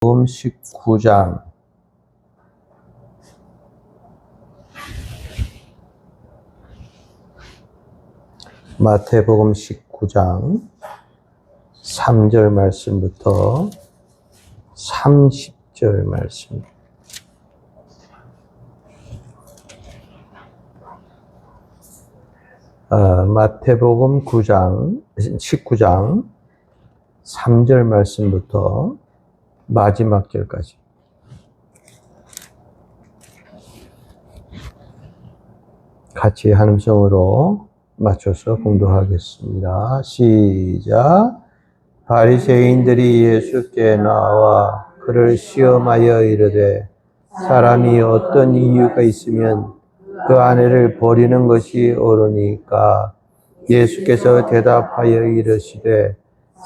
마태복음 19장 마태복음 19장 3절 말씀부터 30절 말씀. 마태복음 19장 3절 말씀부터 마지막 절까지. 같이 한 음성으로 맞춰서 공독하겠습니다. 시작. 바리새인들이 예수께 나와 그를 시험하여 이르되 사람이 어떤 이유가 있으면 그 아내를 버리는 것이 옳으니까? 예수께서 대답하여 이르시되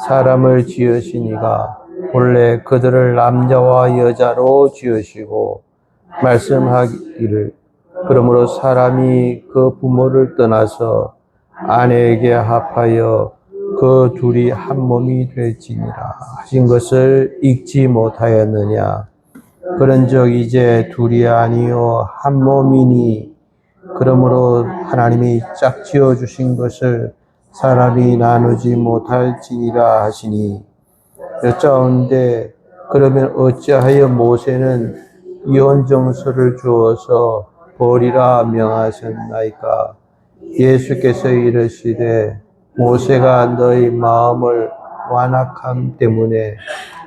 사람을 지으신 이가 본래 그들을 남자와 여자로 지으시고 말씀하기를 그러므로 사람이 그 부모를 떠나서 아내에게 합하여 그 둘이 한 몸이 될지니라 하신 것을 읽지 못하였느냐? 그런즉 이제 둘이 아니요 한 몸이니 그러므로 하나님이 짝지어 주신 것을 사람이 나누지 못할지니라 하시니, 여짜온데 그러면 어찌하여 모세는 이혼 정서를 주어서 버리라 명하셨나이까? 예수께서 이르시되 모세가 너희 마음을 완악함 때문에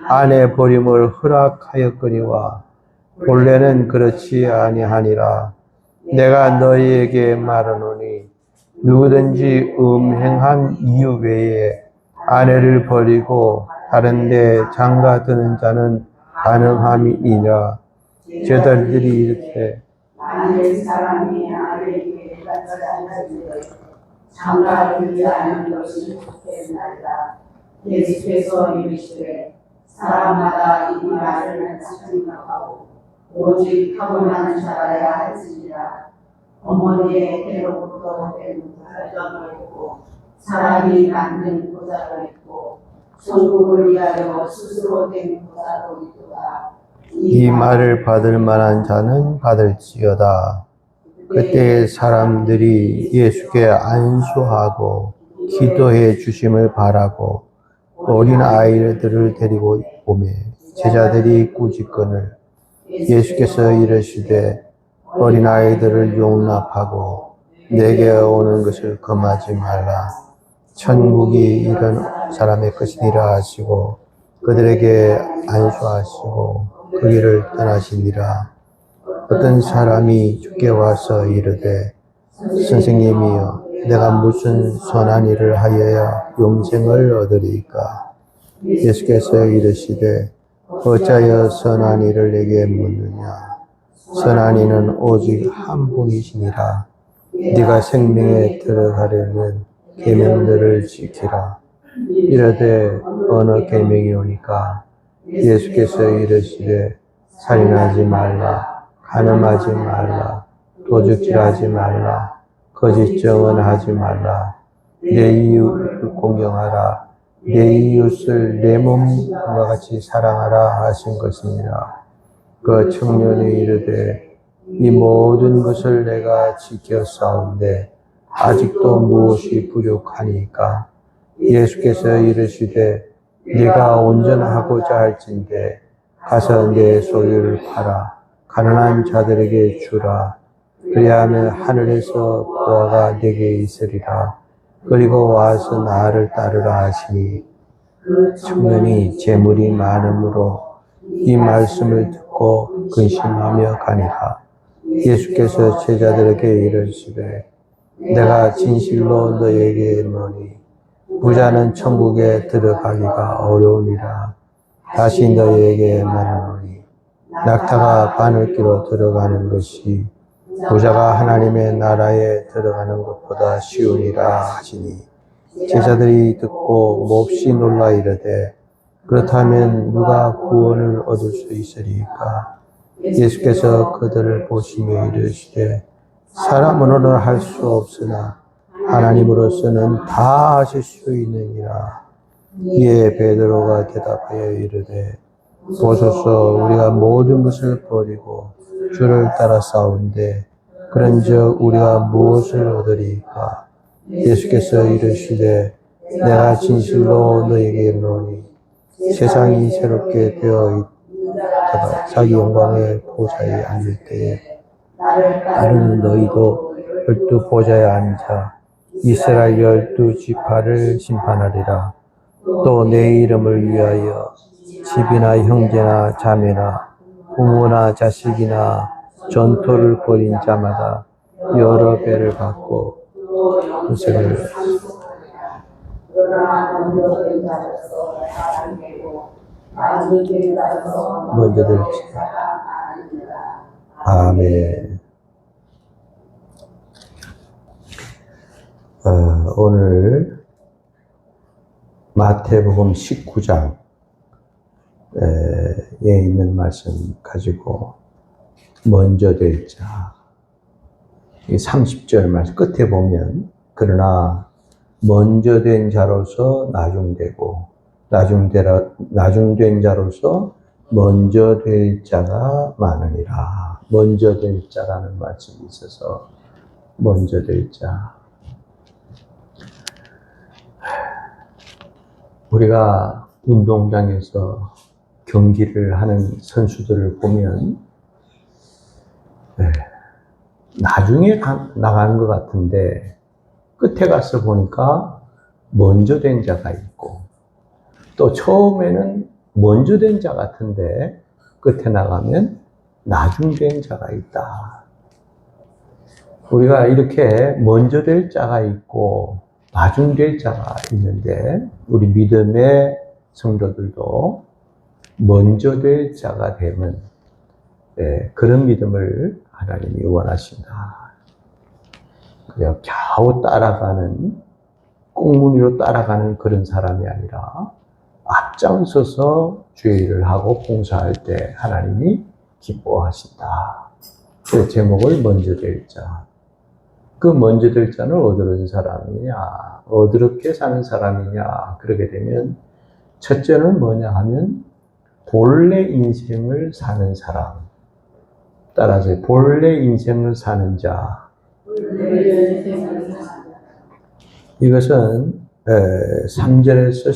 아내 버림을 허락하였거니와 본래는 그렇지 아니하니라. 내가 너희에게 말하노니 누구든지 음행한 이유 외에 아내를 버리고 다른 데 장가드는 자는 가능함이니라. 제자들이 이르되 만일 사람이 아내에게 장가들지 않는 것이 좋겠나이다. 예수께서 이르시되 사람마다 이 말을 생각하고 오직 타고난 자라야 할지니라. 어머니의 배로부터 된 보살도 있고 사람이 만든 보살도 있고 천국을 위하여 스스로 된 보살도 있도다. 이 말을 받을 만한 자는 받을지어다. 그때 사람들이 예수께 안수하고 기도해 주심을 바라고 어린 아이들을 데리고 오매 제자들이 꾸짖거늘 예수께서 이르시되 어린아이들을 용납하고 내게 오는 것을 금하지 말라. 천국이 이런 사람의 것이니라 하시고 그들에게 안수하시고 그 길을 떠나시니라. 어떤 사람이 주께 와서 이르되 선생님이여 내가 무슨 선한 일을 하여야 영생을 얻으리까? 예수께서 이르시되 어찌하여 선한 일을 내게 묻느냐? 선한 이는 오직 한 분이시니라. 네가 생명에 들어가려면 계명들을 지키라. 이르되 어느 계명이오니까? 예수께서 이르시되 살인하지 말라, 간음하지 말라, 도둑질하지 말라, 거짓 증언하지 말라, 내 이웃을 공경하라, 내 이웃을 내 몸과 같이 사랑하라 하신 것이니라. 그 청년이 이르되 이 모든 것을 내가 지켰사온데 아직도 무엇이 부족하니까? 예수께서 이르시되 네가 온전하고자 할진대 가서 내 소유를 팔아 가난한 자들에게 주라. 그리하면 하늘에서 보화가 내게 있으리라. 그리고 와서 나를 따르라 하시니 그 청년이 재물이 많음으로 이 말씀을 듣고 근심하며 가니라. 예수께서 제자들에게 이르시되 내가 진실로 너희에게 이르노니 부자는 천국에 들어가기가 어려우니라. 다시 너희에게 말하노니 낙타가 바늘귀로 들어가는 것이 부자가 하나님의 나라에 들어가는 것보다 쉬우니라 하시니 제자들이 듣고 몹시 놀라 이르되 그렇다면 누가 구원을 얻을 수 있으리까? 예수께서 그들을 보시며 이르시되 사람으로는 할 수 없으나 하나님으로서는 다 하실 수 있느니라. 이에 베드로가 대답하여 이르되 보소서. 우리가 모든 것을 버리고 주를 따라 싸운데 그런즉 우리가 무엇을 얻으리까? 예수께서 이르시되 내가 진실로 너에게 이르노니 세상이 새롭게 되어 있다가 자기 영광의 보좌에 앉을 때에 나는 너희도 12보좌에 앉아 이스라엘 12지파를 심판하리라. 또 내 이름을 위하여 집이나 형제나 자매나 부모나 자식이나 전토를 벌인 자마다 여러 배를 받고 후세를 먼저 될지라. 아멘. 오늘 마태복음 19장에 있는 말씀 가지고 먼저 될 자, 30절 말씀 끝에 보면 그러나 먼저 된 자로서 나중되고 나중된 자로서 먼저 될 자가 많으니라. 먼저 될 자라는 말씀이 있어서 먼저 될 자. 우리가 운동장에서 경기를 하는 선수들을 보면 나중에 나가는 것 같은데 끝에 가서 보니까 먼저 된 자가 있고 또 처음에는 먼저 된 자 같은데 끝에 나가면 나중된 자가 있다. 우리가 이렇게 먼저 될 자가 있고 나중될 자가 있는데 우리 믿음의 성도들도 먼저 될 자가 되면 그런 믿음을 하나님이 원하신다. 그냥 겨우 따라가는 꽁무니로 따라가는 그런 사람이 아니라 앞장서서 주의 일을 하고 봉사할 때 하나님이 기뻐하신다. 그 제목을 먼저 될 자. 그 먼저 될 자는 어디런 사람이냐, 어디렇게 사는 사람이냐, 그러게 되면 첫째는 뭐냐 하면 본래 인생을 사는 사람. 따라서 본래 인생을 사는 자. 이것은 3절에서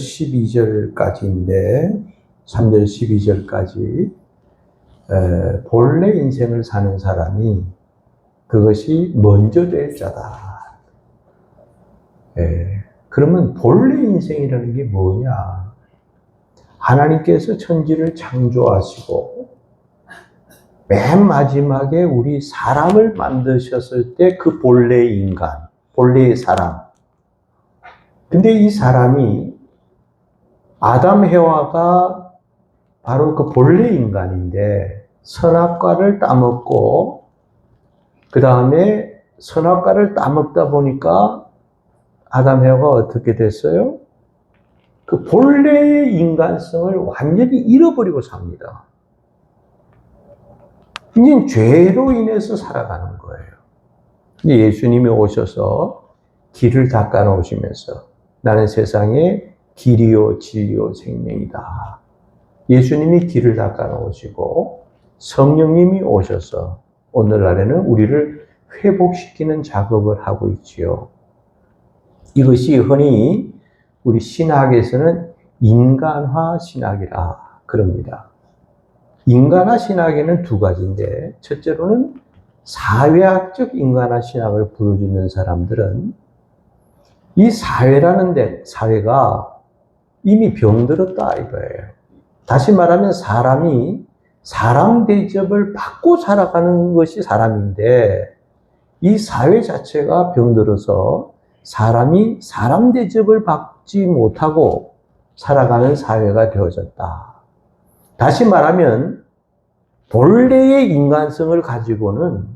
12절까지인데 3절 12절까지 본래 인생을 사는 사람이 그것이 먼저 될 자다. 그러면 본래 인생이라는 게 뭐냐? 하나님께서 천지를 창조하시고 맨 마지막에 우리 사람을 만드셨을 때 그 본래 인간, 본래의 사람. 근데 이 사람이 아담 해와가 바로 그 본래 인간인데 선악과를 따먹고 그 다음에 선악과를 따먹다 보니까 아담 해와가 어떻게 됐어요? 그 본래의 인간성을 완전히 잃어버리고 삽니다. 이제 죄로 인해서 살아가는 거예요. 예수님이 오셔서 길을 닦아 놓으시면서 나는 세상의 길이요 진리요 생명이다. 예수님이 길을 닦아 놓으시고 성령님이 오셔서 오늘날에는 우리를 회복시키는 작업을 하고 있지요. 이것이 흔히 우리 신학에서는 인간화 신학이라 그럽니다. 인간화 신학에는 두 가지인데 첫째로는 사회학적 인간화 신학을 부르짖는 사람들은 이 사회가 이미 병들었다 이거예요. 다시 말하면 사람이 사람 대접을 받고 살아가는 것이 사람인데 이 사회 자체가 병들어서 사람이 사람 대접을 받지 못하고 살아가는 사회가 되어졌다. 다시 말하면 본래의 인간성을 가지고는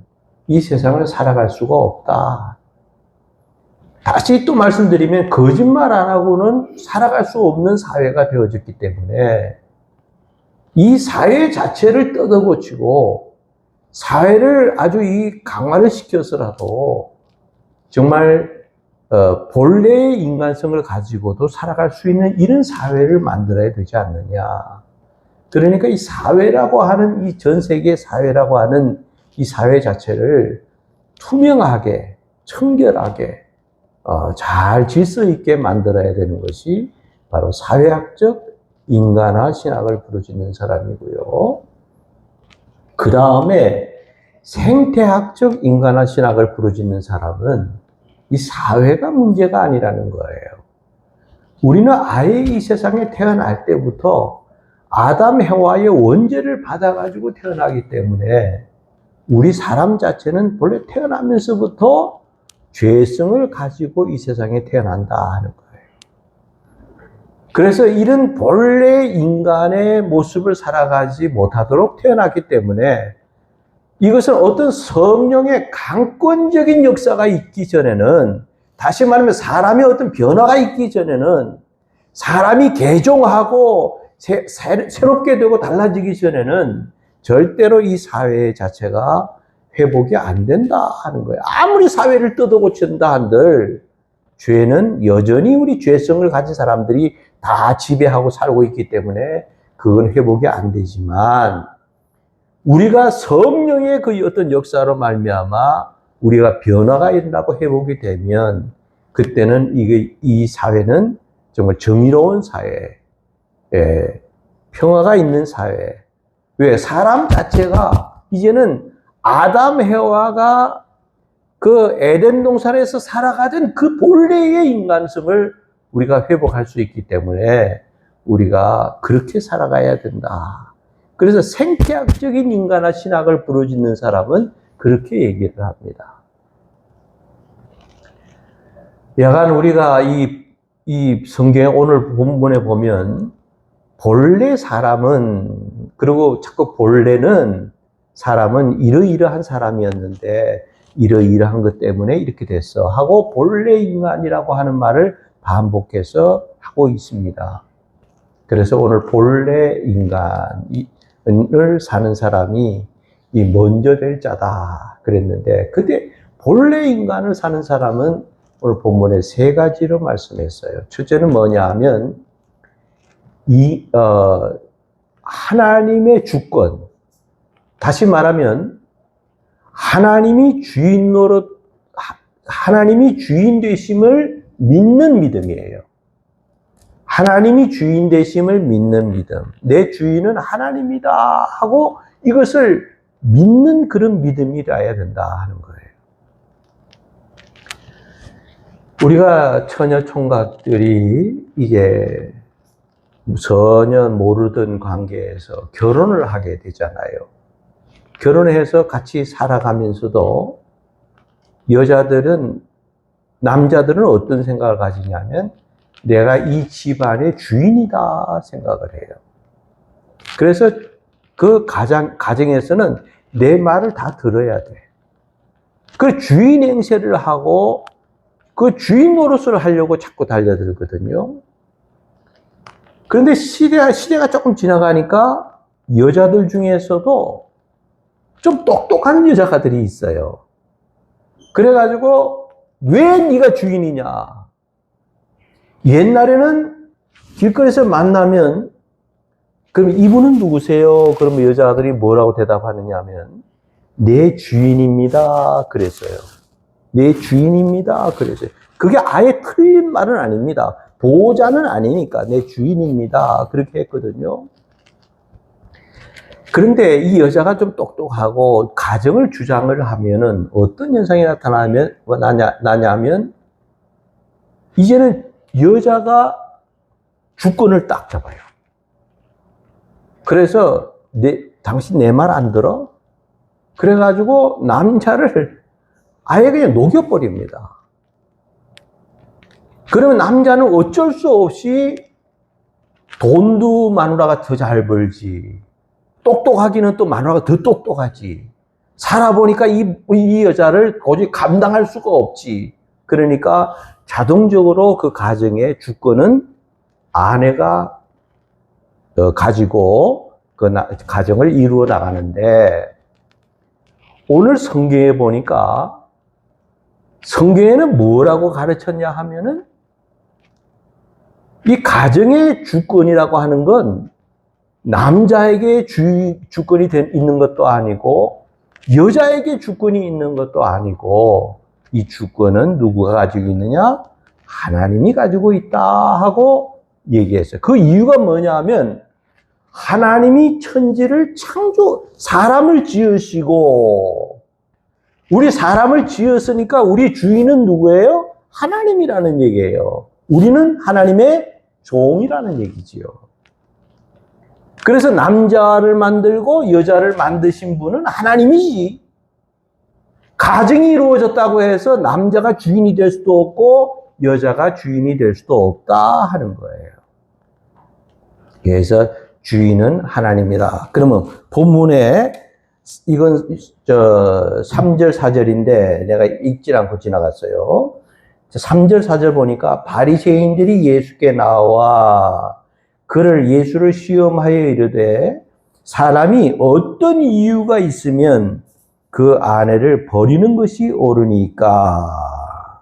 이 세상을 살아갈 수가 없다. 다시 또 말씀드리면 거짓말 안 하고는 살아갈 수 없는 사회가 되어졌기 때문에 이 사회 자체를 뜯어고치고 사회를 아주 강화를 시켜서라도 정말 본래의 인간성을 가지고도 살아갈 수 있는 이런 사회를 만들어야 되지 않느냐. 그러니까 이 사회라고 하는 이 전 세계 사회라고 하는 이 사회 자체를 투명하게, 청결하게, 잘 질서 있게 만들어야 되는 것이 바로 사회학적 인간화 신학을 부르짖는 사람이고요. 그 다음에 생태학적 인간화 신학을 부르짖는 사람은 이 사회가 문제가 아니라는 거예요. 우리는 아예 이 세상에 태어날 때부터 아담 해와의 원죄를 받아가지고 태어나기 때문에 우리 사람 자체는 본래 태어나면서부터 죄성을 가지고 이 세상에 태어난다 하는 거예요. 그래서 이런 본래 인간의 모습을 살아가지 못하도록 태어났기 때문에 이것은 어떤 성령의 강권적인 역사가 있기 전에는, 다시 말하면 사람의 어떤 변화가 있기 전에는, 사람이 개종하고 새롭게 되고 달라지기 전에는 절대로 이 사회 자체가 회복이 안 된다 하는 거예요. 아무리 사회를 뜯어고친다 한들 죄는 여전히 우리 죄성을 가진 사람들이 다 지배하고 살고 있기 때문에 그건 회복이 안 되지만, 우리가 성령의 그 어떤 역사로 말미암아 우리가 변화가 일어나고 회복이 되면 그때는 이 사회는 정말 정의로운 사회, 평화가 있는 사회. 왜? 사람 자체가 이제는 아담 해와가 그 에덴 동산에서 살아가던 그 본래의 인간성을 우리가 회복할 수 있기 때문에 우리가 그렇게 살아가야 된다. 그래서 생태학적인 인간화 신학을 부르짖는 사람은 그렇게 얘기를 합니다. 약간 우리가 이 성경의 오늘 본문에 보면 본래 사람은, 그리고 자꾸 본래는 사람은 이러이러한 사람이었는데 이러이러한 것 때문에 이렇게 됐어 하고 본래 인간이라고 하는 말을 반복해서 하고 있습니다. 그래서 오늘 본래 인간을 사는 사람이 이 먼저 될 자다 그랬는데, 근데 본래 인간을 사는 사람은 오늘 본문에 세 가지로 말씀했어요. 첫째는 뭐냐 하면 하나님의 주권, 다시 말하면 하나님이 주인 되심을 믿는 믿음이에요. 하나님이 주인 되심을 믿는 믿음. 내 주인은 하나님이다 하고 이것을 믿는 그런 믿음이라야 된다 하는 거예요. 우리가 처녀 총각들이 이제 전혀 모르던 관계에서 결혼을 하게 되잖아요. 결혼해서 같이 살아가면서도 남자들은 어떤 생각을 가지냐면 내가 이 집안의 주인이다 생각을 해요. 그래서 그 가정에서는 내 말을 다 들어야 돼. 그 주인 행세를 하고 그 주인 노릇을 하려고 자꾸 달려들거든요. 그런데 시대가 조금 지나가니까 여자들 중에서도 좀 똑똑한 여자가들이 있어요. 그래가지고 왜 네가 주인이냐. 옛날에는 길거리에서 만나면 그럼 이분은 누구세요? 그러면 여자들이 뭐라고 대답하느냐 하면 내 주인입니다 그랬어요. 내 주인입니다 그랬어요. 그게 아예 틀린 말은 아닙니다. 보호자는 아니니까 내 주인입니다 그렇게 했거든요. 그런데 이 여자가 좀 똑똑하고 가정을 주장을 하면은 어떤 현상이 나냐면 이제는 여자가 주권을 딱 잡아요. 그래서 당신 내 말 안 들어? 그래가지고 남자를 아예 그냥 녹여버립니다. 그러면 남자는 어쩔 수 없이 돈도 마누라가 더 잘 벌지, 똑똑하기는 또 마누라가 더 똑똑하지, 살아보니까 이 여자를 도저히 감당할 수가 없지. 그러니까 자동적으로 그 가정의 주권은 아내가 가지고 그 가정을 이루어 나가는데, 오늘 성경에 보니까 성경에는 뭐라고 가르쳤냐 하면은 이 가정의 주권이라고 하는 건 남자에게 주권이 있는 것도 아니고 여자에게 주권이 있는 것도 아니고 이 주권은 누구가 가지고 있느냐? 하나님이 가지고 있다 하고 얘기했어요. 그 이유가 뭐냐면 하나님이 천지를 사람을 지으시고 우리 사람을 지었으니까 우리 주인은 누구예요? 하나님이라는 얘기예요. 우리는 하나님의 종이라는 얘기지요. 그래서 남자를 만들고 여자를 만드신 분은 하나님이지. 가정이 이루어졌다고 해서 남자가 주인이 될 수도 없고 여자가 주인이 될 수도 없다 하는 거예요. 그래서 주인은 하나님이다. 그러면 본문에 이건 3절 4절인데 내가 읽지 않고 지나갔어요. 3절 4절 보니까 바리새인들이 예수께 나와 그를 예수를 시험하여 이르되 사람이 어떤 이유가 있으면 그 아내를 버리는 것이 옳으니까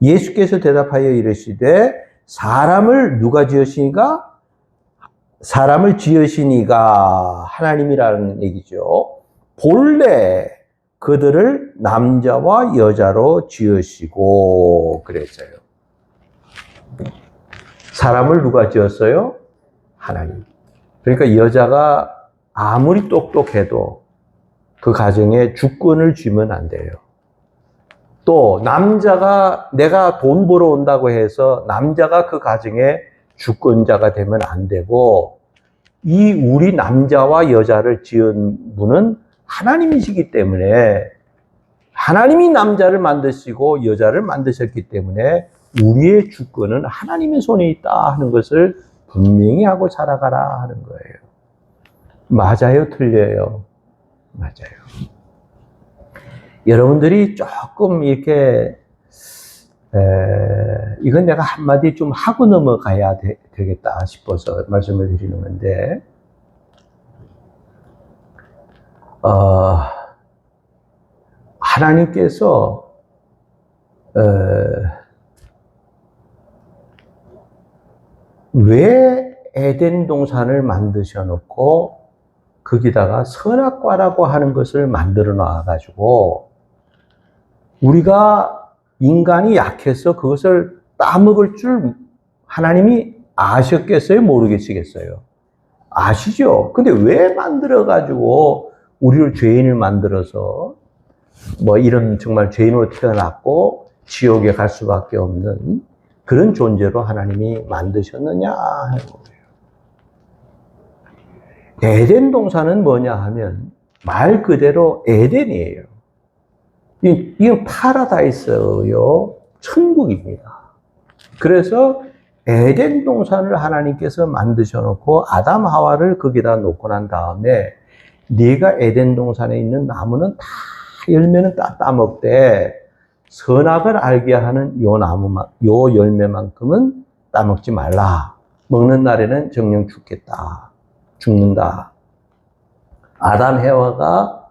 예수께서 대답하여 이르시되 사람을 누가 지으시니까? 사람을 지으시니가 하나님이라는 얘기죠. 본래 그들을 남자와 여자로 지으시고 그랬어요. 사람을 누가 지었어요? 하나님. 그러니까 여자가 아무리 똑똑해도 그 가정에 주권을 쥐면 안 돼요. 또 남자가 내가 돈 벌어 온다고 해서 남자가 그 가정의 주권자가 되면 안 되고 이 우리 남자와 여자를 지은 분은 하나님이시기 때문에 하나님이 남자를 만드시고 여자를 만드셨기 때문에 우리의 주권은 하나님의 손에 있다 하는 것을 분명히 하고 살아가라 하는 거예요. 맞아요? 틀려요? 맞아요. 여러분들이 조금 이렇게 이건 내가 한마디 좀 하고 넘어가야 되겠다 싶어서 말씀을 드리는 건데 하나님께서 왜 에덴 동산을 만드셔 놓고 거기다가 선악과라고 하는 것을 만들어 놔 가지고 우리가 인간이 약해서 그것을 따먹을 줄 하나님이 아셨겠어요? 모르겠어요? 아시죠? 근데 왜 만들어 가지고 우리를 죄인을 만들어서 뭐 이런 정말 죄인으로 태어났고 지옥에 갈 수밖에 없는 그런 존재로 하나님이 만드셨느냐 하는 거예요. 에덴 동산은 뭐냐 하면 말 그대로 에덴이에요. 이건 파라다이스요. 천국입니다. 그래서 에덴 동산을 하나님께서 만드셔 놓고 아담 하와를 거기다 놓고 난 다음에 네가 에덴 동산에 있는 나무는 다 열매는 따먹되 선악을 알게 하는 요 열매만큼은 따먹지 말라. 먹는 날에는 정녕 죽는다. 아담 해와가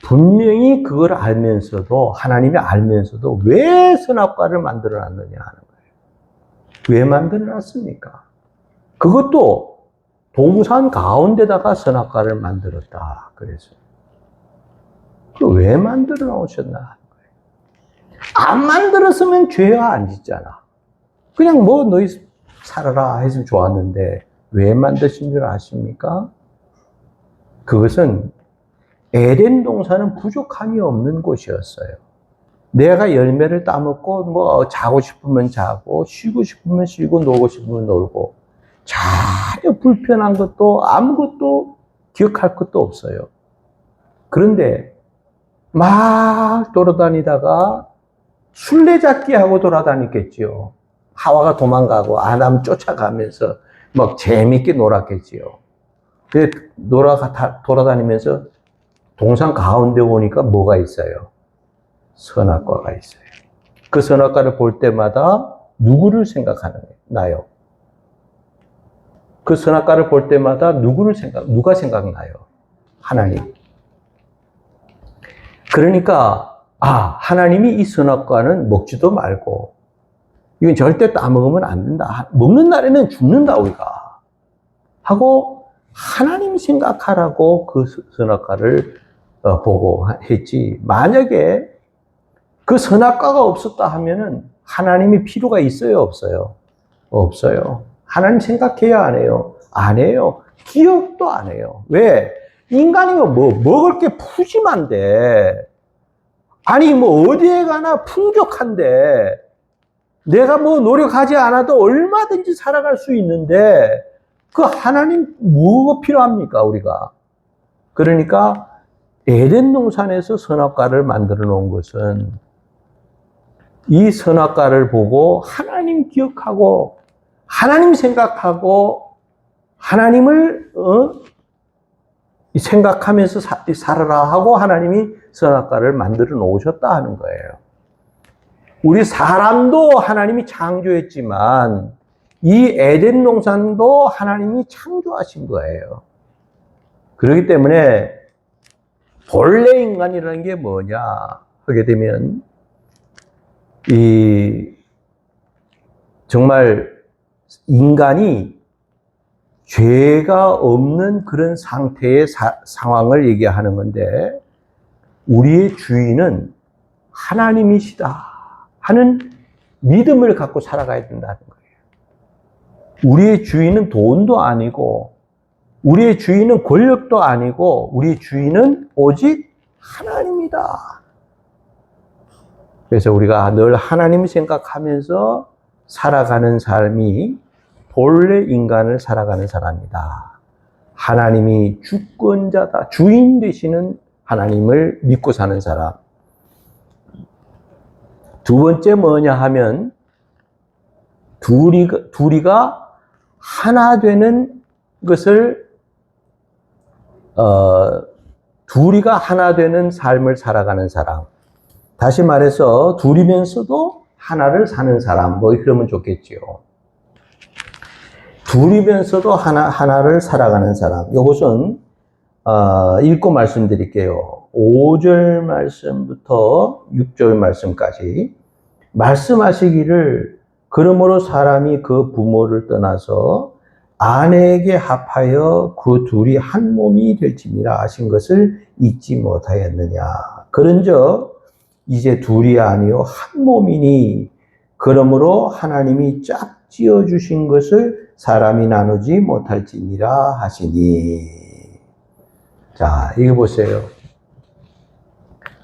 분명히 그걸 알면서도 하나님이 알면서도 왜 선악과를 만들어 놨느냐 하는 거예요. 왜 만들어 놨습니까? 그것도 동산 가운데다가 선악과를 만들었다. 그래서 왜 만들어 놓으셨나 하는 거예요. 안 만들었으면 죄가 안 짓잖아. 그냥 뭐 너희 살아라 했으면 좋았는데 왜 만드신 줄 아십니까? 그것은 에덴 동산은 부족함이 없는 곳이었어요. 내가 열매를 따먹고 뭐 자고 싶으면 자고 쉬고 싶으면 쉬고 놀고 싶으면 놀고 전혀 불편한 것도 아무것도 기억할 것도 없어요. 그런데 막 돌아다니다가 술래잡기 하고 돌아다녔겠지요. 하와가 도망가고 아담 쫓아가면서 막 재밌게 놀았겠지요. 돌아다니면서 동산 가운데 오니까 뭐가 있어요? 선악과가 있어요. 그 선악과를 볼 때마다 누구를 생각나요? 그 선악과를 볼 때마다 누가 생각나요? 하나님. 그러니까 하나님이 이 선악과는 먹지도 말고 이건 절대 따먹으면 안 된다. 먹는 날에는 죽는다 우리가. 하고 하나님 생각하라고 그 선악과를 보고 했지. 만약에 그 선악과가 없었다 하면은 하나님이 필요가 있어요, 없어요? 없어요. 하나님 생각해야 안 해요? 안 해요. 기억도 안 해요. 왜? 인간이면 먹을 게 푸짐한데, 아니, 어디에 가나 풍족한데, 내가 노력하지 않아도 얼마든지 살아갈 수 있는데, 그 하나님 뭐가 필요합니까, 우리가? 그러니까, 에덴 동산에서 선악과를 만들어 놓은 것은, 이 선악과를 보고 하나님 기억하고, 하나님 생각하고, 하나님을, 생각하면서 살아라 하고 하나님이 선악과를 만들어 놓으셨다 하는 거예요. 우리 사람도 하나님이 창조했지만 이 에덴 동산도 하나님이 창조하신 거예요. 그렇기 때문에 본래 인간이라는 게 뭐냐 하게 되면 정말 인간이 죄가 없는 그런 상태의 상황을 얘기하는 건데, 우리의 주인은 하나님이시다 하는 믿음을 갖고 살아가야 된다는 거예요. 우리의 주인은 돈도 아니고, 우리의 주인은 권력도 아니고, 우리의 주인은 오직 하나님이다. 그래서 우리가 늘 하나님 생각하면서 살아가는 삶이 본래 인간을 살아가는 사람이다. 하나님이 주권자다. 주인 되시는 하나님을 믿고 사는 사람. 두 번째 뭐냐 하면 둘이가 하나 되는 것을 둘이가 하나 되는 삶을 살아가는 사람. 다시 말해서 둘이면서도 하나를 사는 사람. 그러면 좋겠지요. 둘이면서도 하나를 살아가는 사람. 이것은 읽고 말씀드릴게요. 5절 말씀부터 6절 말씀까지 말씀하시기를 그러므로 사람이 그 부모를 떠나서 아내에게 합하여 그 둘이 한 몸이 될지니라 하신 것을 잊지 못하였느냐. 그런즉 이제 둘이 아니요 한 몸이니 그러므로 하나님이 짝 지어주신 것을 사람이 나누지 못할지니라 하시니. 자, 이거 보세요.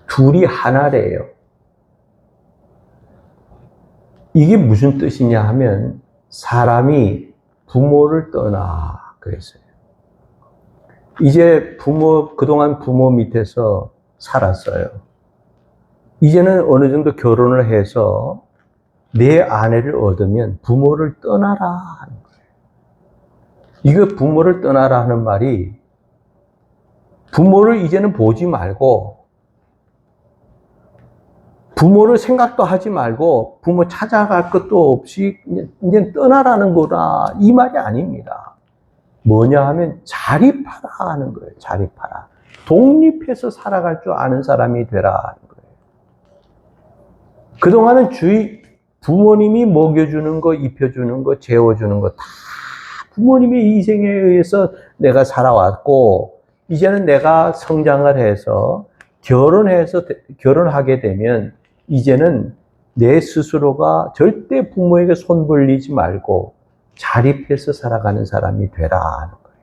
둘이 하나래요. 이게 무슨 뜻이냐 하면 사람이 부모를 떠나 그랬어요. 이제 그동안 부모 밑에서 살았어요. 이제는 어느 정도 결혼을 해서 내 아내를 얻으면 부모를 떠나라 하는 거예요. 이거 부모를 떠나라 하는 말이 부모를 이제는 보지 말고 부모를 생각도 하지 말고 부모 찾아갈 것도 없이 이제 떠나라는 거다 이 말이 아닙니다. 뭐냐 하면 자립하라 하는 거예요. 자립하라. 독립해서 살아갈 줄 아는 사람이 되라 하는 거예요. 그동안은 부모님이 먹여주는 거, 입혀주는 거, 재워주는 거 다 부모님의 희생에 의해서 내가 살아왔고, 이제는 내가 성장을 해서 결혼하게 되면 이제는 내 스스로가 절대 부모에게 손 벌리지 말고 자립해서 살아가는 사람이 되라 하는 거예요.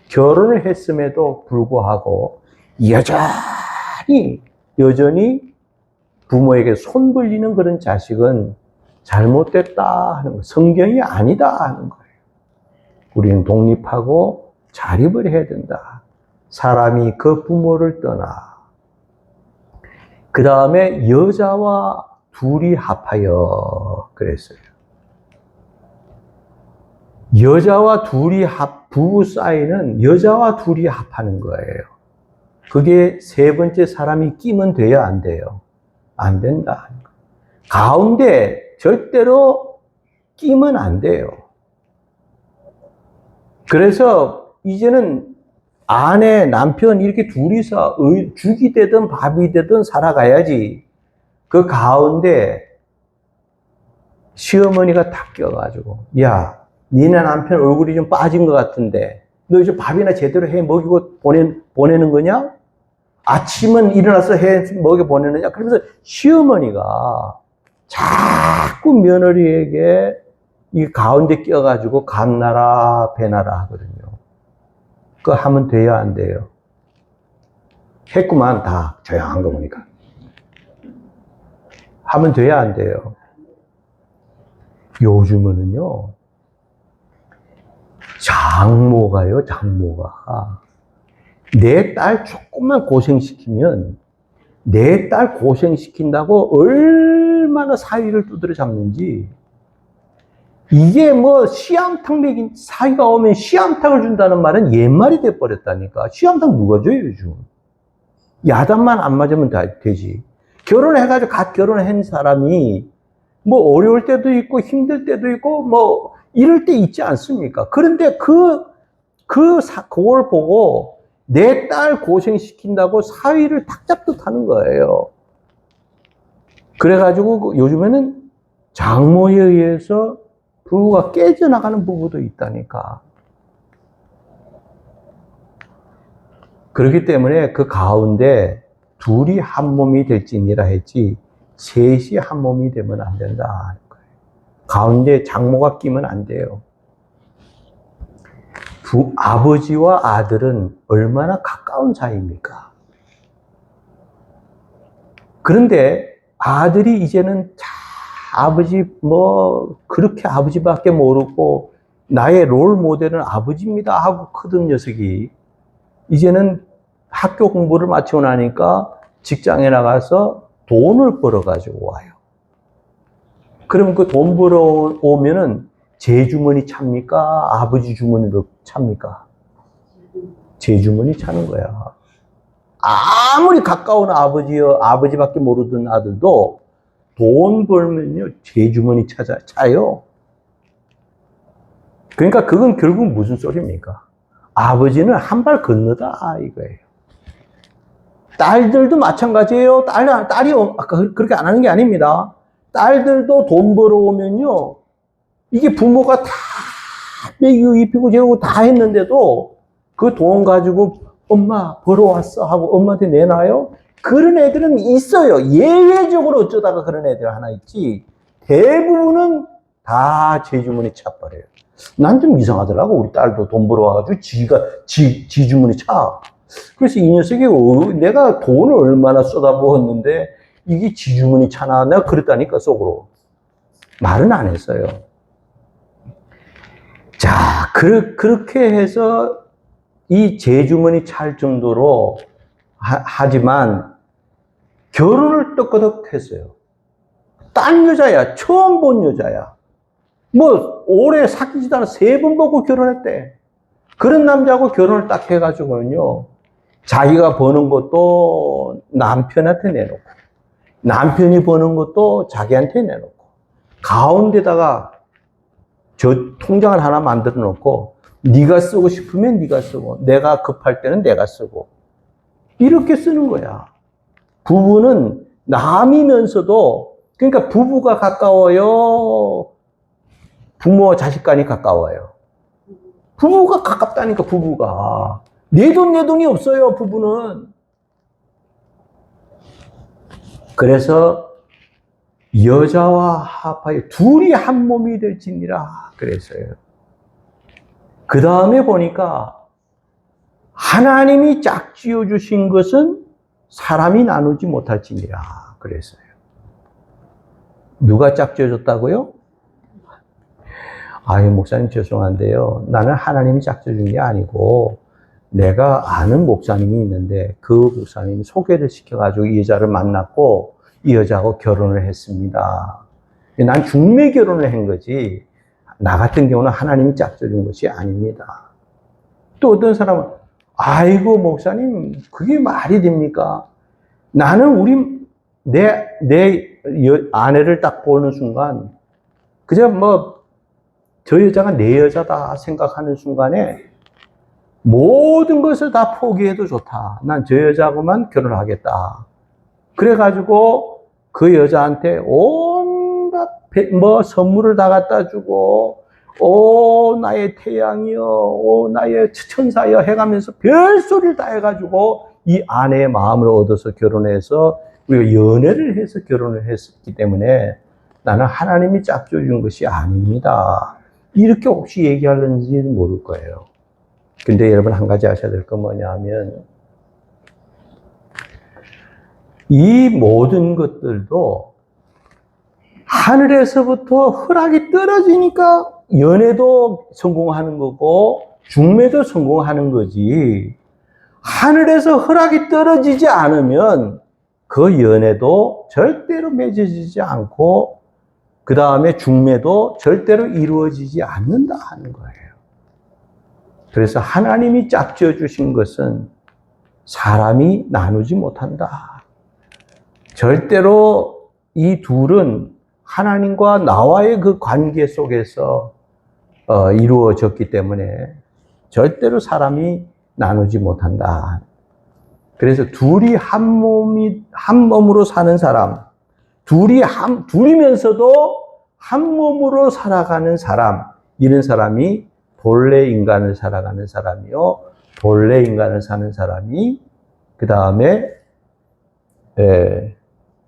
결혼을 했음에도 불구하고 여전히 부모에게 손 벌리는 그런 자식은 잘못됐다 하는 거예요. 성경이 아니다 하는 거예요. 우리는 독립하고 자립을 해야 된다. 사람이 그 부모를 떠나. 그 다음에 여자와 둘이 합하여 그랬어요. 여자와 둘이 부부 사이는 여자와 둘이 합하는 거예요. 그게 세 번째 사람이 끼면 돼요, 안 돼요? 안 된다. 가운데 절대로 끼면 안 돼요. 그래서 이제는 아내, 남편 이렇게 둘이서 죽이 되든 밥이 되든 살아가야지. 그 가운데 시어머니가 탁 껴가지고, 야, 니네 남편 얼굴이 좀 빠진 것 같은데 너 이제 밥이나 제대로 해 먹이고 보내는 거냐? 아침은 일어나서 해 먹여 보내느냐? 그러면서 시어머니가 자꾸 며느리에게 이 가운데 껴가지고 감나라 배나라 하거든요. 그거 하면 돼야 안 돼요? 했구만, 다 조용한 거 보니까. 하면 돼야 안 돼요? 요즘은요, 장모가요, 장모가. 내 딸 조금만 고생시키면, 내 딸 고생시킨다고 얼마나 사위를 두드려 잡는지, 이게 뭐, 씨암탉 먹인 사위가 오면 씨암탉을 준다는 말은 옛말이 돼버렸다니까. 씨암탉 누가 줘요, 요즘? 야단만 안 맞으면 되지. 결혼해가지고 갓 결혼한 사람이, 뭐, 어려울 때도 있고, 힘들 때도 있고, 뭐, 이럴 때 있지 않습니까? 그런데 그걸 보고 내 딸 고생시킨다고 사위를 탁 잡듯 하는 거예요. 그래가지고 요즘에는 장모에 의해서 부부가 깨져나가는 부부도 있다니까. 그렇기 때문에 그 가운데 둘이 한 몸이 될지니라 했지, 셋이 한 몸이 되면 안 된다. 가운데 장모가 끼면 안 돼요. 아버지와 아들은 얼마나 가까운 사이입니까? 그런데 아들이 이제는 아버지 그렇게 아버지밖에 모르고 나의 롤 모델은 아버지입니다 하고 크던 녀석이 이제는 학교 공부를 마치고 나니까 직장에 나가서 돈을 벌어가지고 와요. 그럼 그 돈 벌어오면은 제 주머니 찹니까? 아버지 주머니로 찹니까? 제 주머니 차는 거야. 아무리 가까운 아버지밖에 모르던 아들도 돈 벌면요, 제 주머니 차요. 그러니까 그건 결국 무슨 소리입니까? 아버지는 한 발 건너다, 이거예요. 딸들도 마찬가지예요. 딸이 그렇게 안 하는 게 아닙니다. 딸들도 돈 벌어오면요, 이게 부모가 다 먹이고 입히고 재우고 다 했는데도 그 돈 가지고 엄마 벌어왔어 하고 엄마한테 내놔요? 그런 애들은 있어요. 예외적으로 어쩌다가 그런 애들 하나 있지. 대부분은 다 제 주머니 차버려요. 난 좀 이상하더라고. 우리 딸도 돈 벌어와가지고 지 주머니 차. 그래서 이 녀석이 내가 돈을 얼마나 쏟아부었는데 이게 지 주머니 차나? 내가 그랬다니까, 속으로. 말은 안 했어요. 자, 그렇게 해서 이 제 주머니 찰 정도로 하지만 결혼을 떡거덕 했어요. 딴 여자야. 처음 본 여자야. 뭐 오래 사귀지도 않아 3번 보고 결혼했대. 그런 남자하고 결혼을 딱 해가지고는요, 자기가 버는 것도 남편한테 내놓고 남편이 버는 것도 자기한테 내놓고 가운데다가 저 통장을 하나 만들어 놓고 네가 쓰고 싶으면 네가 쓰고 내가 급할 때는 내가 쓰고 이렇게 쓰는 거야. 부부는 남이면서도, 그러니까 부부가 가까워요? 부모와 자식 간이 가까워요? 부부가 가깝다니까, 부부가. 내 돈이 없어요, 부부는. 그래서 여자와 합하여 둘이 한 몸이 될지니라 그랬어요. 그 다음에 보니까 하나님이 짝지어 주신 것은 사람이 나누지 못할지니라 그랬어요. 누가 짝지어 줬다고요? 아유, 목사님 죄송한데요. 나는 하나님이 짝지어 준 게 아니고 내가 아는 목사님이 있는데 그 목사님이 소개를 시켜가지고 이 여자를 만났고 이 여자하고 결혼을 했습니다. 난 중매 결혼을 한 거지 나 같은 경우는 하나님이 짝지어 준 것이 아닙니다. 또 어떤 사람은 아이고 목사님 그게 말이 됩니까? 나는 내 아내를 딱 보는 순간 그저 저 여자가 내 여자다 생각하는 순간에 모든 것을 다 포기해도 좋다. 난 저 여자하고만 결혼하겠다. 그래가지고 그 여자한테 온갖 선물을 다 갖다 주고 오, 나의 태양이여, 오, 나의 천사여 해가면서 별소리를 다 해가지고 이 아내의 마음을 얻어서 결혼해서 우리가 연애를 해서 결혼을 했기 때문에 나는 하나님이 짝져준 것이 아닙니다. 이렇게 혹시 얘기하는지는 모를 거예요. 근데 여러분 한 가지 아셔야 될 건 뭐냐 하면 이 모든 것들도 하늘에서부터 허락이 떨어지니까 연애도 성공하는 거고 중매도 성공하는 거지. 하늘에서 허락이 떨어지지 않으면 그 연애도 절대로 맺어지지 않고 그 다음에 중매도 절대로 이루어지지 않는다 하는 거예요. 그래서 하나님이 짝지어 주신 것은 사람이 나누지 못한다. 절대로 이 둘은 하나님과 나와의 그 관계 속에서 이루어졌기 때문에 절대로 사람이 나누지 못한다. 그래서 둘이 한 몸으로 사는 사람, 둘이면서도 한 몸으로 살아가는 사람, 이런 사람이 본래 인간을 살아가는 사람이요. 본래 인간을 사는 사람이 그 다음에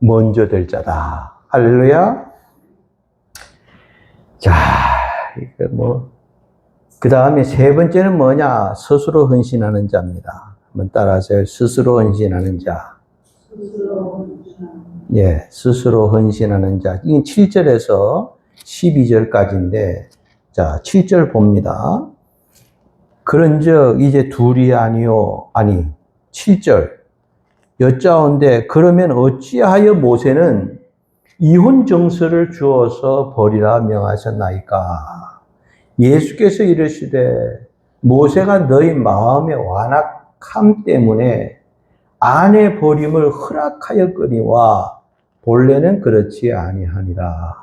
먼저 될 자다. 할렐루야. 자, 그 다음에 세 번째는 뭐냐? 스스로 헌신하는 자입니다. 한번 따라하세요. 스스로 헌신하는 자. 예, 스스로 헌신하는 자. 이건 7절에서 12절까지인데, 자, 7절 봅니다. 그런즉 이제 둘이 아니요, 7절. 여짜온데 그러면 어찌하여 모세는 이혼 정서를 주어서 버리라 명하셨나이까? 예수께서 이르시되 모세가 너희 마음의 완악함 때문에 아내 버림을 허락하였거니와 본래는 그렇지 아니하니라.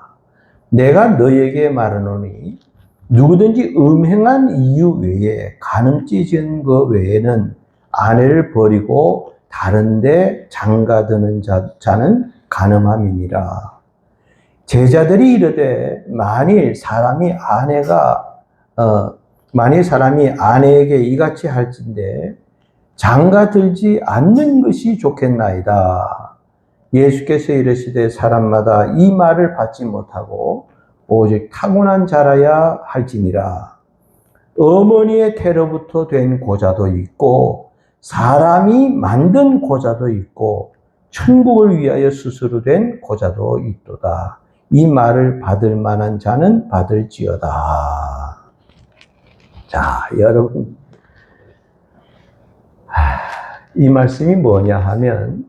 내가 너에게 말하노니 누구든지 음행한 이유 외에 간음죄 지은 것 외에는 아내를 버리고 다른데 장가드는 자는 간음함이니라. 제자들이 이르되 만일 사람이 아내에게 이같이 할진대 장가들지 않는 것이 좋겠나이다. 예수께서 이르시되 사람마다 이 말을 받지 못하고 오직 타고난 자라야 할지니라. 어머니의 태로부터 된 고자도 있고 사람이 만든 고자도 있고 천국을 위하여 스스로 된 고자도 있도다. 이 말을 받을 만한 자는 받을지어다. 자, 여러분, 이 말씀이 뭐냐 하면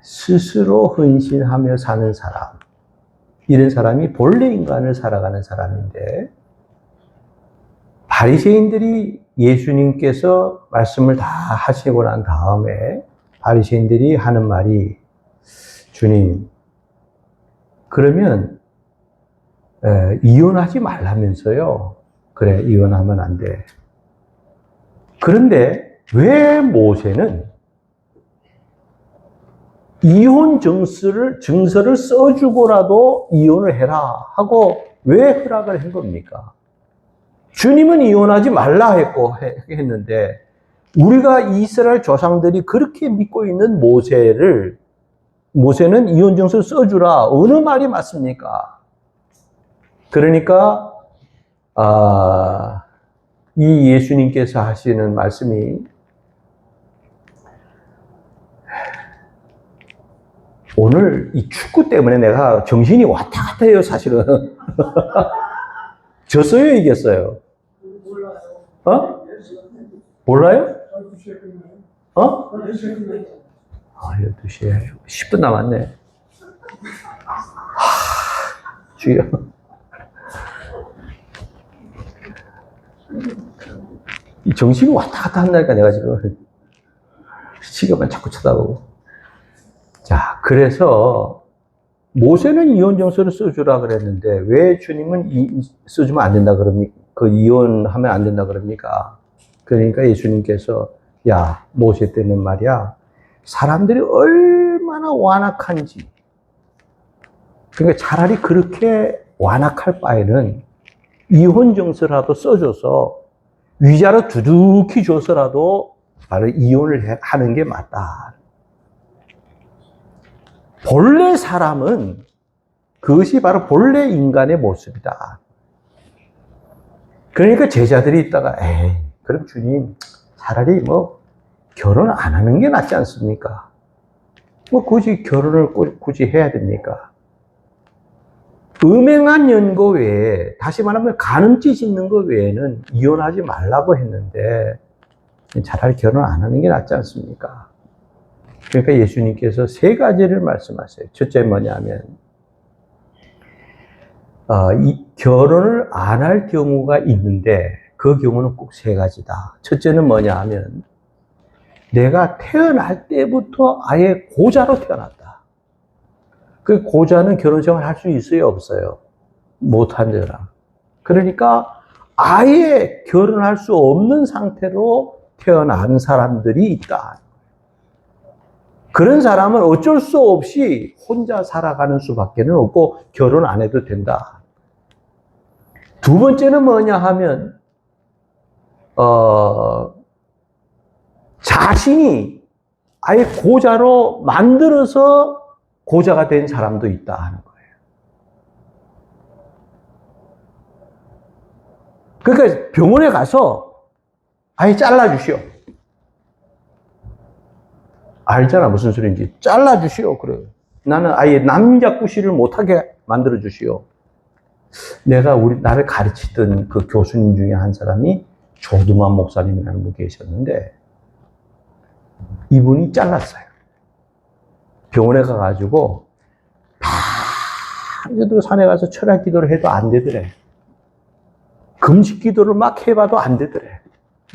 스스로 헌신하며 사는 사람, 이런 사람이 본래 인간을 살아가는 사람인데, 바리새인들이 예수님께서 말씀을 다 하시고 난 다음에 바리새인들이 하는 말이, 주님, 그러면 이혼하지 말라면서요. 그래, 이혼하면 안 돼. 그런데 왜 모세는 이혼 증서를 써주고라도 이혼을 해라 하고 왜 허락을 한 겁니까? 주님은 이혼하지 말라 했는데 우리가 이스라엘 조상들이 그렇게 믿고 있는 모세는 이혼 증서를 써주라. 어느 말이 맞습니까? 그러니까 이 예수님께서 하시는 말씀이 오늘 이 축구 때문에 내가 정신이 왔다 갔다 해요, 사실은. 졌어요, 이겼어요? 몰라요. 몰라요? 12시에 10분 남았네. 주여. 이 정신이 왔다 갔다 한다니까, 내가 지금. 시계만 자꾸 쳐다보고. 자, 그래서 모세는 이혼 정서를 써주라 그랬는데 왜 주님은 써주면 안 된다 그럽니까? 그 이혼하면 안 된다 그럽니까? 그러니까 예수님께서 야, 모세 때는 말이야, 사람들이 얼마나 완악한지, 그러니까 차라리 그렇게 완악할 바에는 이혼 증서라도 써줘서 위자료 두둑히 줘서라도 바로 이혼을 하는 게 맞다. 본래 사람은 그것이 바로 본래 인간의 모습이다. 그러니까 제자들이 있다가 에이 그럼 주님 차라리 뭐 결혼 안 하는 게 낫지 않습니까? 뭐 굳이 결혼을 굳이 해야 됩니까? 음행한 연고 외에, 다시 말하면 간음짓 있는 거 외에는 이혼하지 말라고 했는데 차라리 결혼 안 하는 게 낫지 않습니까? 그러니까 예수님께서 세 가지를 말씀하세요. 첫째 뭐냐면 이 결혼을 안 할 경우가 있는데 그 경우는 꼭 세 가지다. 첫째는 뭐냐 하면 내가 태어날 때부터 아예 고자로 태어났다. 그 고자는 결혼생활 할 수 있어요, 없어요? 못한 거라. 그러니까 아예 결혼할 수 없는 상태로 태어난 사람들이 있다. 그런 사람은 어쩔 수 없이 혼자 살아가는 수밖에 없고 결혼 안 해도 된다. 두 번째는 뭐냐 하면 자신이 아예 고자로 만들어서 고자가 된 사람도 있다 하는 거예요. 그러니까 병원에 가서 아예 잘라주시오. 알잖아 무슨 소리인지. 잘라주시오. 그래. 나는 아예 남자 구실을 못하게 만들어주시오. 내가 나를 가르치던 그 교수님 중에 한 사람이 조두만 목사님이라는 분이 계셨는데 이분이 잘랐어요. 병원에 가가지고 밤새도 산에 가서 철학 기도를 해도 안 되더래. 금식 기도를 막 해봐도 안 되더래.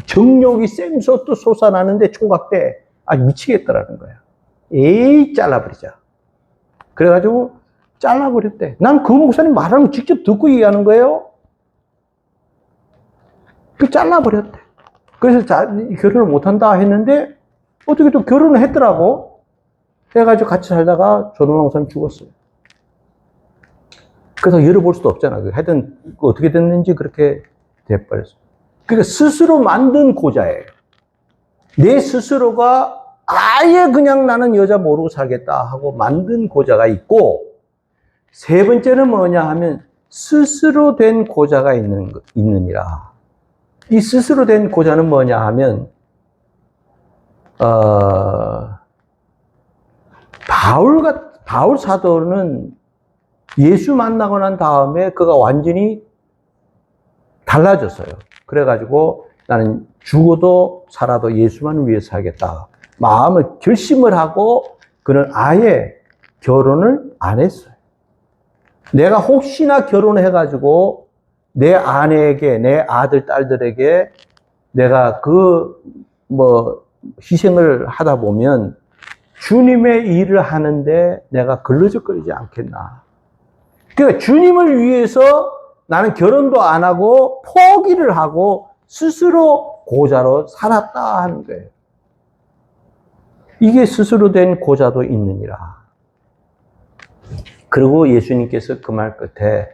정욕이 샘솟도 솟아나는데 총각대 미치겠더라는 거야. 에이 잘라버리자. 그래가지고 잘라버렸대. 난 그 목사님 말하는 거 직접 듣고 얘기하는 거예요. 그 잘라버렸대. 그래서 결혼을 못한다 했는데 어떻게 또 결혼을 했더라고. 해가지고 같이 살다가 조동환 목사님 죽었어요. 그래서 열어볼 수도 없잖아. 하여튼 어떻게 됐는지 그렇게 돼버렸어요. 그러니까 스스로 만든 고자예요. 내 스스로가 아예 그냥 나는 여자 모르고 살겠다 하고 만든 고자가 있고, 세 번째는 뭐냐 하면 스스로 된 고자가 있느니라. 이 스스로 된 고자는 뭐냐 하면 바울 사도는 예수 만나고 난 다음에 그가 완전히 달라졌어요. 그래가지고 나는 죽어도 살아도 예수만 위해 살겠다. 마음을 결심을 하고 그는 아예 결혼을 안 했어요. 내가 혹시나 결혼해가지고 내 아내에게, 내 아들, 딸들에게 내가 희생을 하다 보면 주님의 일을 하는데 내가 걸러적거리지 않겠나. 그러니까 주님을 위해서 나는 결혼도 안 하고 포기를 하고 스스로 고자로 살았다 하는 거예요. 이게 스스로 된 고자도 있느니라. 그리고 예수님께서 그 말 끝에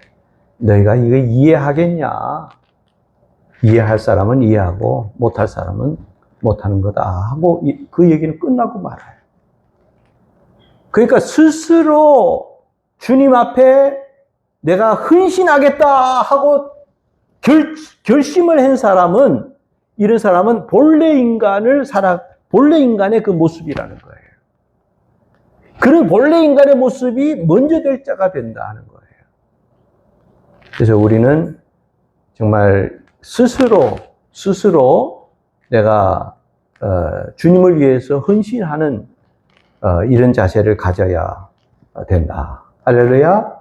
너희가 이거 이해하겠냐? 이해할 사람은 이해하고 못할 사람은 못하는 거다 하고 그 얘기는 끝나고 말아요. 그러니까 스스로 주님 앞에 내가 헌신하겠다 하고 결심을 한 사람은, 이런 사람은 본래 인간의 그 모습이라는 거예요. 그런 본래 인간의 모습이 먼저 될 자가 된다 하는 거예요. 그래서 우리는 정말 스스로 내가 주님을 위해서 헌신하는 이런 자세를 가져야 된다. 할렐루야.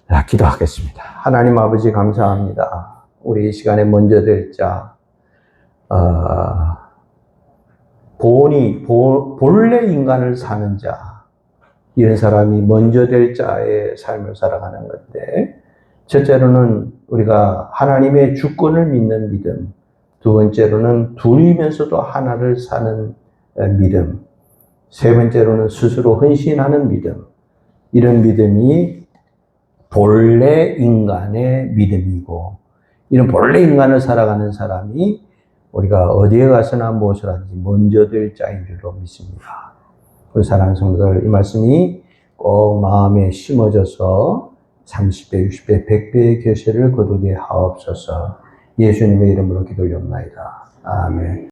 자, 기도하겠습니다. 하나님 아버지 감사합니다. 우리 이 시간에 먼저 될 자, 본래 인간을 사는 자, 이런 사람이 먼저 될 자의 삶을 살아가는 건데, 첫째로는 우리가 하나님의 주권을 믿는 믿음, 두 번째로는 둘이면서도 하나를 사는 믿음, 세 번째로는 스스로 헌신하는 믿음, 이런 믿음이 본래 인간의 믿음이고, 이런 본래 인간을 살아가는 사람이 우리가 어디에 가서나 무엇을 하든지 먼저 될 자인 줄로 믿습니다. 우리 사랑하는 성도들, 이 말씀이 꼭 마음에 심어져서 30배, 60배, 100배의 결실을 거두게 하옵소서. 예수님의 이름으로 기도를 옵나이다. 아멘.